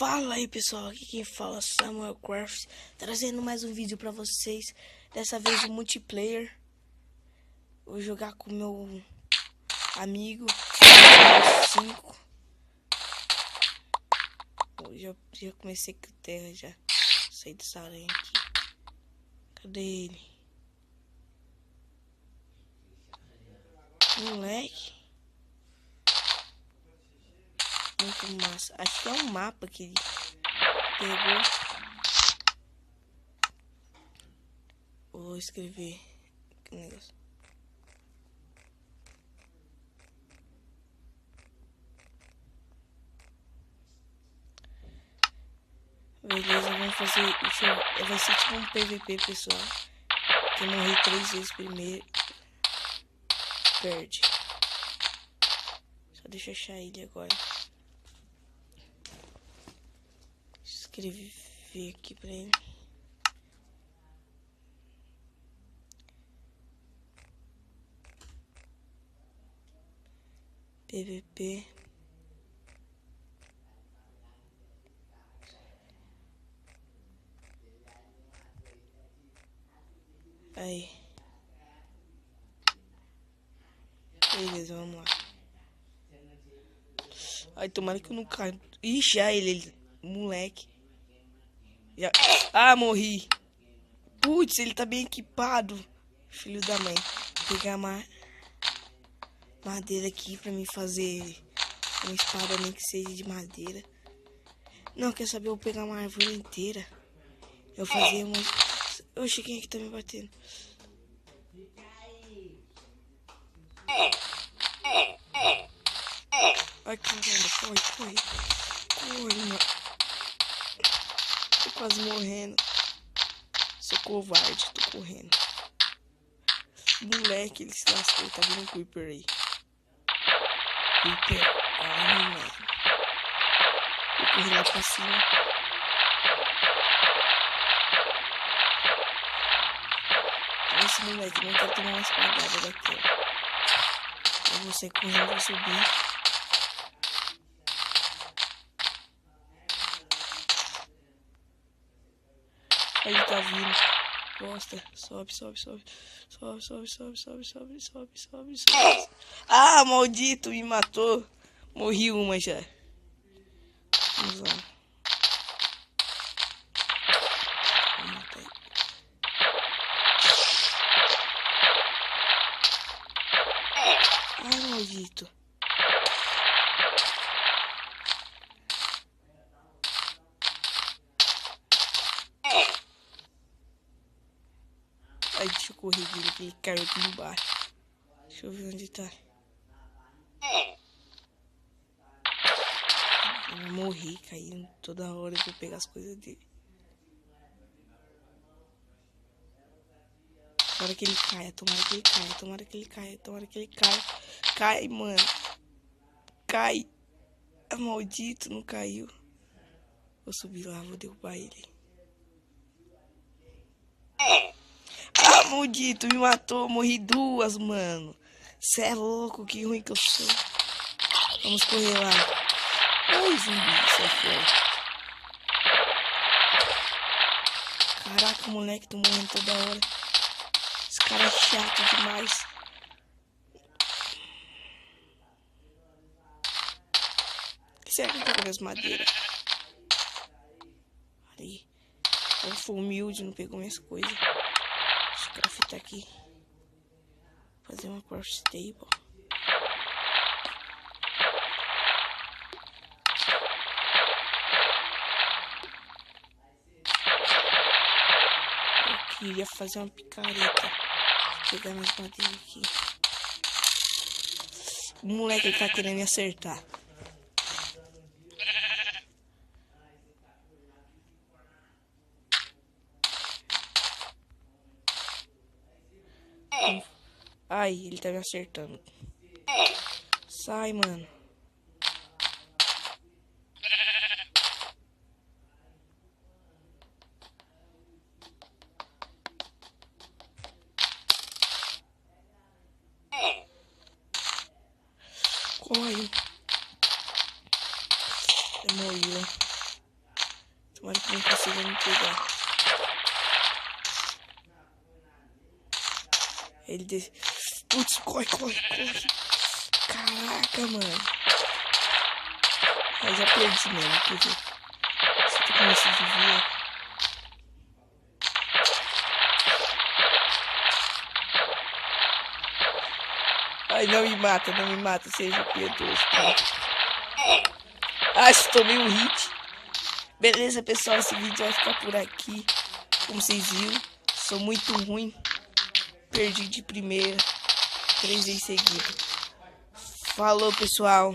Fala aí pessoal, aqui quem fala é Samuel Craft, trazendo mais um vídeo pra vocês. Dessa vez o multiplayer. Vou jogar com meu amigo 5. Já comecei com terra já. Saí dessa aranha aqui. Cadê ele? Moleque. Muito massa. Acho que é um mapa que ele pegou. Vou escrever que negócio. Beleza, vamos fazer. Vai ser tipo um PVP, pessoal. Quem morrer 3 vezes primeiro perde. Só deixa eu achar ele agora. Escrever aqui pra ele. PVP. Aí. Beleza, vamos lá. Ai, tomara que eu não caia. Ixi, já ele, moleque. Já... Ah, morri. Putz, ele tá bem equipado. Filho da mãe. Vou pegar madeira aqui pra mim fazer uma espada, nem que seja de madeira. Não, quer saber? Eu vou pegar uma árvore inteira. Eu vou fazer uma... Oxi, quem é que tá me batendo? Ai, caramba, corre. Corre, mano. Tô quase morrendo. Sou covarde, tô correndo. Moleque, ele se lascou, tá vindo um creeper aí. Creeper, ai, mano. Vou correr lá pra cima. Esse moleque não quer tomar uma espadada daqui, ó. Eu vou sair correndo, vou subir. Aí ele tá vindo. Bosta. Sobe. Ah, maldito, me matou. Morri uma já. Vamos lá. Vou matar ele. Ah, maldito. Aí deixa eu correr dele, que ele caiu aqui embaixo. Deixa eu ver onde tá. Eu morri caindo toda hora, eu vou pegar as coisas dele. Tomara que ele caia, tomara que ele caia. Cai, mano. Cai. Ah, maldito, não caiu. Vou subir lá, vou derrubar ele. Ah, maldito, me matou, morri duas, mano. Cê é louco, que ruim que eu sou. Vamos correr lá. Ai, zumbi, sai fora. Caraca, moleque, tô morrendo toda hora. Esse cara é chato demais. Será que eu pego as madeiras? Ali. Eu fui humilde, não pegou minhas coisas. Deixa eu craftar aqui. Fazer uma craft table. Eu queria fazer uma picareta. Vou pegar mais madeira aqui. O moleque ele tá querendo me acertar. Ai, ele tá me acertando. Sai, mano. Corre. Morreu. pegar. Ele desce. Putz, corre. Caraca, mano. Eu já perdi mesmo, quer dizer. Você tem como se desvia. Ai, não me mata, seja piedoso, tá? Ai, tomei um hit. Beleza, pessoal, esse vídeo vai ficar por aqui. Como vocês viram, sou muito ruim. Perdi de primeira, 3 vezes seguidas. Falou, pessoal.